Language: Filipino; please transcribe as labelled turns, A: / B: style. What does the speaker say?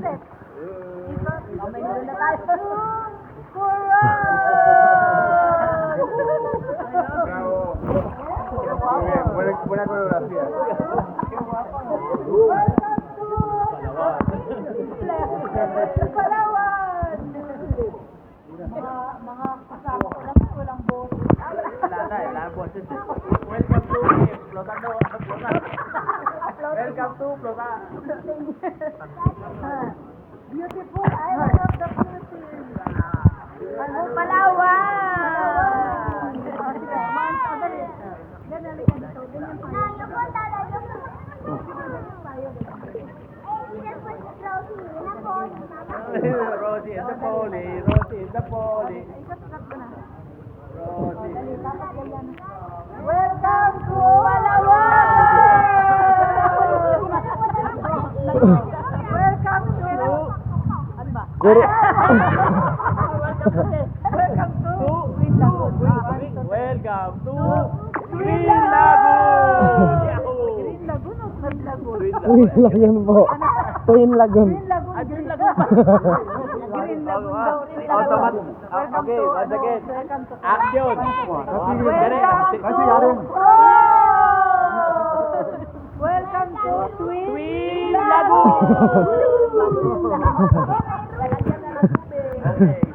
A: ulit. May gulo na tayo.
B: Buena coreografía.
A: Palawan! Mga kasama ko lang, walang boses.
C: Wala boses. Welcome to Flotando. Welcome to Flota.
A: Beautiful island of the Philippines. Ano, Palawan! Sige, madali. Ganali ka dito. Ganyan pa.
C: Rosie and the Polly. Rosie and the Polly. Rosie.
A: Welcome to Palawan! Welcome to... Ano ba? Welcome to Green Lagoon.
C: Welcome to Green Lagoon. Yahoo!
A: Green Lagoon o Green Lagoon?
D: Twin Lagoon po. Twin Lagoon.
A: Green Lagoon.
C: Green Lagoon pa.
A: Green Lagoon daw.
C: Automatic. Okay, once again. Action.
A: Welcome to Twin
C: Lagoon.
A: Lagoon.